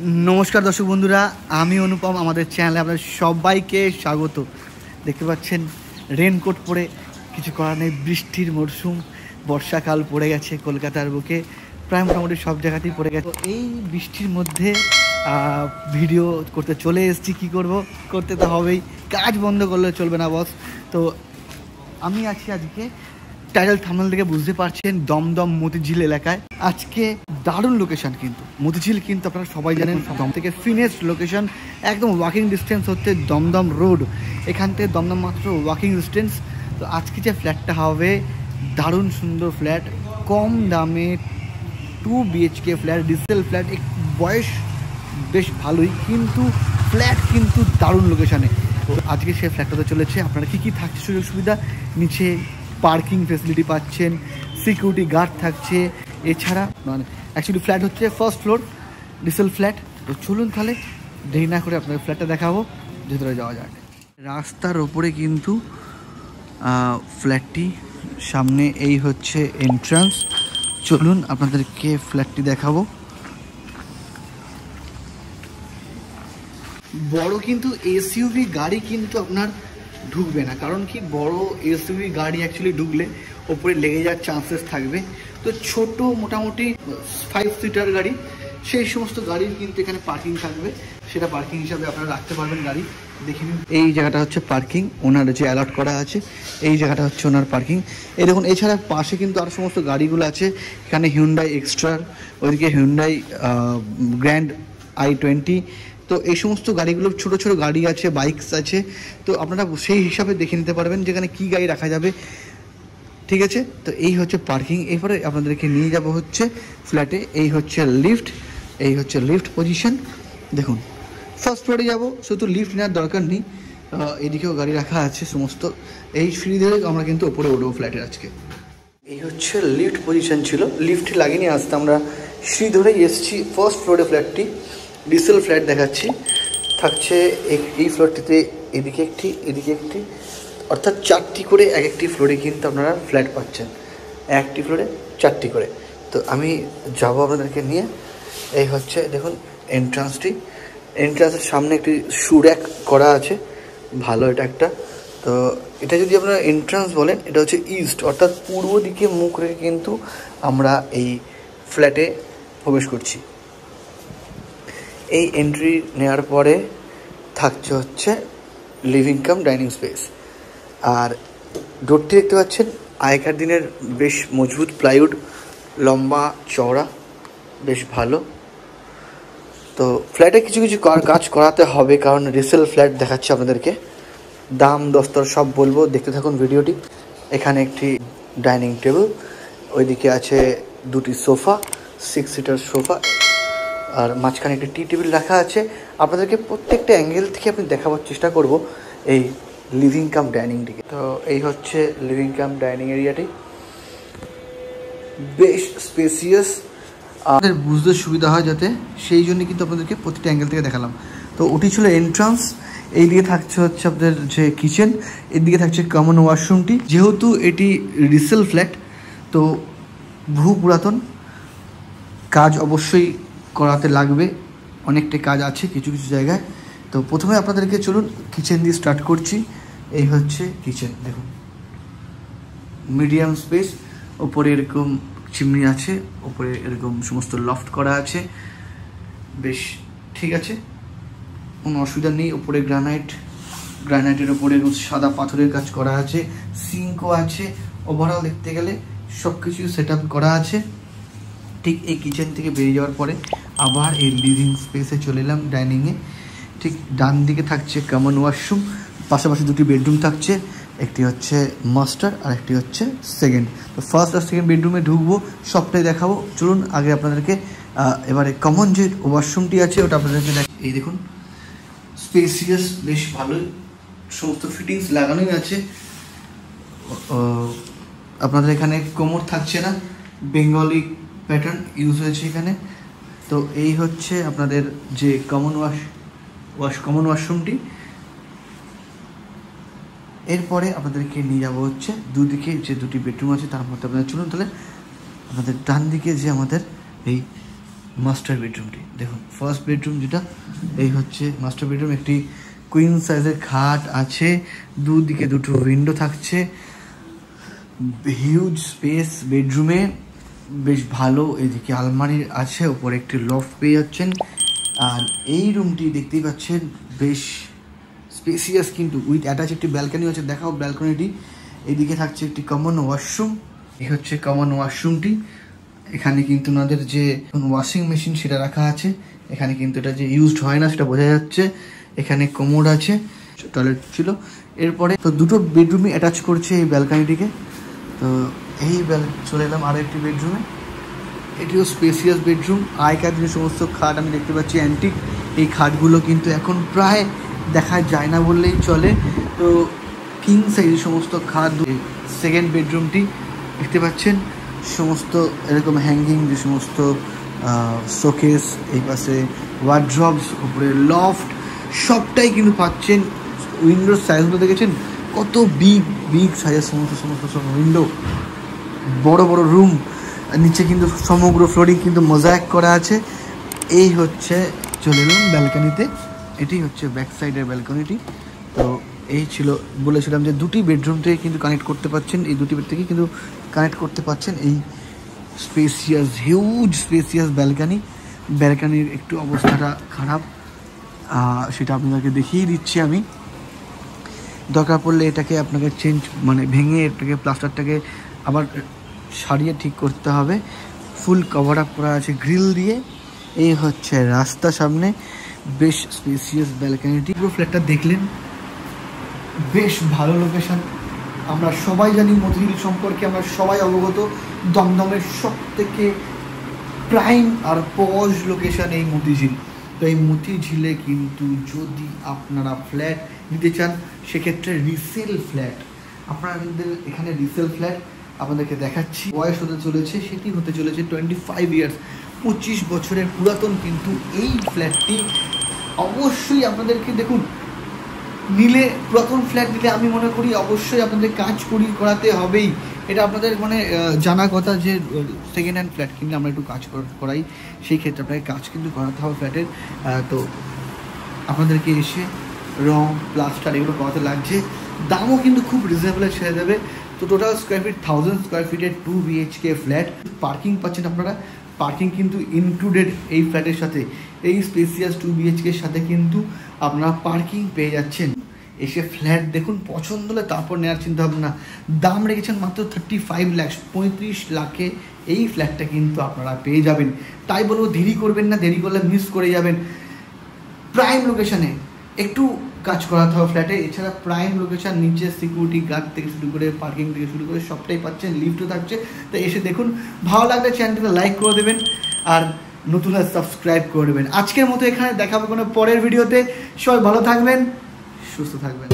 নমস্কার দর্শক বন্ধুরা, আমি অনুপম। আমাদের চ্যানেলে আপনাদের সবাইকে স্বাগত। দেখতে পাচ্ছেন রেনকোট পরে, কিছু করার নেই, বৃষ্টির মরশুম, বর্ষাকাল পড়ে গেছে কলকাতার বুকে, প্রায় মোটামুটি সব জায়গাতেই পড়ে গেছে। এই বৃষ্টির মধ্যে ভিডিও করতে চলে এসেছি। কী করব, করতে তো হবেই, কাজ বন্ধ করলে চলবে না বস। তো আমি আছি আজকে, টাইটেল থাম্বনেল থেকে বুঝতে পারছেন, দমদম মতিঝিল এলাকায়। আজকে দারুণ লোকেশন, কিন্তু মতিঝিল কিন্তু আপনারা সবাই জানেন দম থেকে ফিনেস্ট লোকেশন, একদম ওয়াকিং ডিস্টেন্স হচ্ছে দমদম রোড। এখান থেকে দমদম মাত্র ওয়াকিং ডিস্টেন্স। তো আজকে যে ফ্ল্যাটটা হবে, দারুণ সুন্দর ফ্ল্যাট, কম দামে 2 BHK ফ্ল্যাট, ডিসেল ফ্ল্যাট। বয়স বেশ ভালোই, কিন্তু ফ্ল্যাট কিন্তু দারুণ লোকেশানে। তো আজকে সে ফ্ল্যাটটাতে চলেছে। আপনারা কী কী থাকছে সুযোগ সুবিধা, নিচে পার্কিং ফেসিলিটি পাচ্ছেন, সিকিউরিটি গার্ড থাকছে, এছাড়া মানে অ্যাকচুয়ালি ফ্ল্যাট হচ্ছে ফার্স্ট ফ্লোর ডিসেল ফ্ল্যাট। তো চলুন তাহলে দেরি না করে আপনাদের ফ্ল্যাটটা দেখাবো, ভেতরে যাওয়া যাক। রাস্তার ওপরে কিন্তু ফ্ল্যাটটি, সামনে এই হচ্ছে এন্ট্রান্স। চলুন আপনাদেরকে ফ্ল্যাটটি দেখাবো। বড় কিন্তু এসইউভি গাড়ি কিন্তু আপনার ঢুকবে না, কারণ কি, বড় এসইউভি গাড়ি অ্যাকচুয়ালি ঢুকলে ওপরে লেগে যাওয়ার চান্সেস থাকবে। তো ছোট মোটামুটি 5 সিটার গাড়ি, সেই সমস্ত গাড়ির কিন্তু এখানে পার্কিং থাকবে, সেটা পার্কিং হিসাবে আপনারা রাখতে পারবেন গাড়ি। দেখে নিন, এই জায়গাটা হচ্ছে পার্কিং, ওনার যে অ্যালট করা আছে, এই জায়গাটা হচ্ছে ওনার পার্কিং। এই দেখুন, এছাড়া পাশে কিন্তু আরও সমস্ত গাড়িগুলো আছে। এখানে হিউন্ডাই এক্সট্রার, ওইদিকে হিউন্ডাই গ্র্যান্ড i20। তো এই সমস্ত গাড়িগুলো, ছোট ছোট গাড়ি আছে, বাইকস আছে। তো আপনারা সেই হিসাবে দেখে নিতে পারবেন যেখানে কী গাড়ি রাখা যাবে, ঠিক আছে। তো এই হচ্ছে পার্কিং। এরপরে আপনাদেরকে নিয়ে যাব হচ্ছে ফ্ল্যাটে। এই হচ্ছে লিফট, এই হচ্ছে লিফট পজিশন। দেখুন, ফার্স্ট ফ্লোরে যাব, শুধু লিফট নেওয়ার দরকার নেই, এদিকেও গাড়ি রাখা আছে সমস্ত। এই সিঁড়ি ধরে আমরা কিন্তু ওপরে উঠবো ফ্ল্যাটের আজকে। এই হচ্ছে লিফট পজিশন ছিল, লিফট লাগিয়ে আসতে আমরা সিঁড়ি ধরেই এসেছি ফার্স্ট ফ্লোরে। ফ্ল্যাটটি ডিসেল ফ্ল্যাট দেখাচ্ছি, থাকছে এই ফ্লোরটিতে এদিকে একটি, এদিকে একটি, অর্থাৎ 4টি করে এক একটি ফ্লোরে কিন্তু আপনারা ফ্ল্যাট পাচ্ছেন, একটি ফ্লোরে 4টি করে। তো আমি যাব আপনাদেরকে নিয়ে। এই হচ্ছে দেখুন এন্ট্রান্সটি, এন্ট্রান্সের সামনে একটি শু র্যাক করা আছে, ভালো এটা একটা। তো এটা যদি আপনারা এন্ট্রান্স বলেন, এটা হচ্ছে ইস্ট, অর্থাৎ পূর্ব দিকে মুখ রেখে কিন্তু আমরা এই ফ্ল্যাটে প্রবেশ করছি। এই এন্ট্রি নেওয়ার পরে থাকছে হচ্ছে লিভিং কাম ডাইনিং স্পেস। আর ডোরটি দেখতে পাচ্ছেন আগেকার দিনের বেশ মজবুত প্লাইউড, লম্বা চওড়া, বেশ ভালো। তো ফ্ল্যাটে কিছু কিছু কাজ করাতে হবে, কারণ রিসেল ফ্ল্যাট দেখাচ্ছে আপনাদেরকে, দাম দস্তর সব বলবো, দেখতে থাকুন ভিডিওটি। এখানে একটি ডাইনিং টেবিল, ওইদিকে আছে 2টি সোফা, 6 সিটার সোফা, আর মাঝখানে একটি টি টেবিল রাখা আছে। আপনাদেরকে প্রত্যেকটা অ্যাঙ্গেল থেকে আপনি দেখাবার চেষ্টা করব এই লিভিং কাম ডাইনিংটিকে। তো এই হচ্ছে লিভিং কাম ডাইনিং এরিয়াটি, বেশ স্পেসিয়াস, আপনাদের বুঝতে সুবিধা হয় যাতে, সেই জন্য কিন্তু আপনাদেরকে প্রতিটা অ্যাঙ্গেল থেকে দেখালাম। তো ওটি ছিল এন্ট্রান্স। এই দিকে থাকছে হচ্ছে আপনাদের যে কিচেন, এদিকে থাকছে কমন ওয়াশরুমটি। যেহেতু এটি রিসেল ফ্ল্যাট, তো বহু পুরাতন, কাজ অবশ্যই করাতে লাগবে, অনেকটা কাজ আছে কিছু কিছু জায়গায়। তো প্রথমে আপনাদেরকে চলুন কিচেন দিয়ে স্টার্ট করছি। এই হচ্ছে কিচেন, দেখুন মিডিয়াম স্পেস, ওপরে এরকম চিমনি আছে, ওপরে এরকম সমস্ত লফট করা আছে, বেশ ঠিক আছে, কোনো অসুবিধা নেই। ওপরে গ্রানাইটের ওপরে সাদা পাথরের কাজ করা আছে, সিঙ্কও আছে। ওভারঅল দেখতে গেলে সব কিছু সেট আপ করা আছে। ঠিক এই কিচেন থেকে বেরিয়ে যাওয়ার পরে আবার এই লিভিং স্পেসে চলে এলাম, ডাইনিংয়ে। ঠিক ডান দিকে থাকছে কমন ওয়াশরুম, পাশাপাশি 2টি বেডরুম থাকছে, একটি হচ্ছে মাস্টার আর একটি হচ্ছে সেকেন্ড। তো ফার্স্ট আর সেকেন্ড বেডরুমে ঢুকবো, সবটাই দেখাবো। চলুন আগে আপনাদেরকে এবারে কমন যে ওয়াশরুমটি আছে ওটা আপনাদেরকে এই দেখুন, স্পেসিয়াস, বেশ ভালোই, সমস্ত ফিটিংস লাগানোই আছে। আপনাদের এখানে কোমর থাকছে না, বেঙ্গলি প্যাটার্ন ইউজ হয়েছে এখানে। তো এই হচ্ছে আপনাদের যে কমন ওয়াশরুমটি। এরপরে আপনাদেরকে নিয়ে যাবো হচ্ছে দুদিকে যে 2টি বেডরুম আছে তার মধ্যে। আপনাদের চলুন তাহলে আপনাদের ডান দিকে যে আমাদের এই মাস্টার বেডরুমটি দেখুন। ফার্স্ট বেডরুম যেটা, এই হচ্ছে মাস্টার বেডরুম। একটি কুইন সাইজের খাট আছে, দুদিকে দুটো উইন্ডো থাকছে, হিউজ স্পেস বেডরুমে, বেশ ভালো। এদিকে আলমারি আছে, উপরে একটি লফট পেয়ে যাচ্ছেন। আর এই রুমটি দেখতেই পাচ্ছেন বেশ স্পেসিয়াস, কিন্তু উইথ অ্যাটাচ একটি ব্যালকনি আছে। দেখাও ব্যালকনিটি। এদিকে থাকছে একটি কমন ওয়াশরুম। এই হচ্ছে কমন ওয়াশরুমটি। এখানে কিন্তু ওনাদের যে ওয়াশিং মেশিন সেটা রাখা আছে। এখানে কিন্তু এটা যে ইউজড হয় না সেটা বোঝা যাচ্ছে। এখানে কোমোড আছে, টয়লেট ছিল। এরপরে তো দুটো বেডরুমই অ্যাটাচ করছে এই ব্যালকনিটিকে। তো এই চলে এলাম আরও একটি বেডরুমে। এটিও স্পেসিয়াস বেডরুম। আগেকার দিনের সমস্ত খাট আমি দেখতে পাচ্ছি অ্যান্টিক। এই খাটগুলো কিন্তু এখন প্রায় দেখা যায় না বললেই চলে। তো কিং সাইজের সমস্ত খাট। সেকেন্ড বেডরুমটি দেখতে পাচ্ছেন, সমস্ত এরকম হ্যাঙ্গিং যে সমস্ত শোকেস, এই পাশে ওয়ার্ড্রপস, উপরে লফট, সবটাই কিন্তু পাচ্ছেন। উইন্ডোর সাইজগুলো দেখেছেন কত বিগ সাইজের সমস্ত উইন্ডো, বড় বড় রুম। নিচে কিন্তু সমগ্র ফ্লোরিং কিন্তু মোজাইক করা আছে। এই হচ্ছে চলে এলাম ব্যালকনিতে। এটি হচ্ছে ব্যাক সাইডের ব্যালকনিটি। তো এই ছিল, বলেছিলাম যে দুটি বেডরুম থেকে কিন্তু কানেক্ট করতে পারছেন, এই দুটি বেড থেকে কিন্তু কানেক্ট করতে পারছেন এই স্পেসিয়াস, হিউজ স্পেসিয়াস ব্যালকনি। ব্যালকনির একটু অবস্থাটা খারাপ, সেটা আপনাদেরকে দেখিয়ে দিচ্ছি আমি। দরকার পড়লে এটাকে আপনাকে ভেঙে এটাকে প্লাস্টারটাকে আবার সারিয়ে ঠিক করতে হবে। ফুল কভার আপ করা আছে গ্রিল দিয়ে। এই হচ্ছে রাস্তা সামনে, বেশ স্পেসিয়াস ব্যালকনিটি। পুরো ফ্ল্যাটটা দেখলেন, বেশ ভালো লোকেশন। আমরা সবাই জানি মতিঝিল সম্পর্কে, আমরা সবাই অবগত। দমদমের সব থেকে প্রাইম আর পজ লোকেশন এই মতিঝিল। তো এই মতিঝিলে কিন্তু যদি আপনারা ফ্ল্যাট নিতে চান, সেক্ষেত্রে রিসেল ফ্ল্যাট, আপনাদের এখানে রিসেল ফ্ল্যাট আপনাদেরকে দেখাচ্ছি। বয়স হতে চলেছে, সেটি হতে চলেছে 25 ইয়ার্স, 25 বছরের পুরাতন কিন্তু এই ফ্ল্যাটটি। অবশ্যই আপনাদেরকে দেখুন, নিলে পুরাতন ফ্ল্যাট নিলে আমি মনে করি অবশ্যই আপনাদের কাজ করাতে হবেই। এটা আপনাদের জানা কথা যে সেকেন্ড হ্যান্ড ফ্ল্যাট কিনলে আমরা একটু কাজ করাই, সেই ক্ষেত্রে আপনাকে কাজ কিন্তু করাতে হবে ফ্ল্যাটের। তো আপনাদেরকে এসে রং প্লাস্টার এগুলো করাতে লাগছে। দামও কিন্তু খুব রিজনেবলে ছেড়ে দেবে। তো টোটাল স্কোয়ার ফিট 1000 স্কোয়ার ফিটের 2 BHK ফ্ল্যাট। পার্কিং পাচ্ছেন আপনারা, পার্কিং কিন্তু ইনক্লুডেড এই ফ্ল্যাটের সাথে। এই স্পেসিয়াস 2 BHKর সাথে কিন্তু আপনারা পার্কিং পেয়ে যাচ্ছেন। এসে ফ্ল্যাট দেখুন, পছন্দ হলে তারপর নেওয়ার চিন্তা ভাবনা। দাম রেখেছেন মাত্র 35 লাখ, 35 লাখে এই ফ্ল্যাটটা কিন্তু আপনারা পেয়ে যাবেন। তাই বলবো দেরি করবেন না, দেরি করলে মিস করে যাবেন। প্রাইম লোকেশানে একটু কাজ করাতে হবে ফ্ল্যাটে। এছাড়া প্রাইম লোকেশান, নিচে সিকিউরিটি গার্ড থেকে শুরু করে পার্কিং থেকে শুরু করে সবটাই পাচ্ছেন, লিফটও থাকছে। তো এসে দেখুন, ভালো লাগলে চ্যানেলটা লাইক করে দেবেন, আর নতুন হলে সাবস্ক্রাইব করে দেবেন। আজকের মতো এখানে দেখাবো কোনো পরের ভিডিওতে। সবাই ভালো থাকবেন, সুস্থ থাকবেন।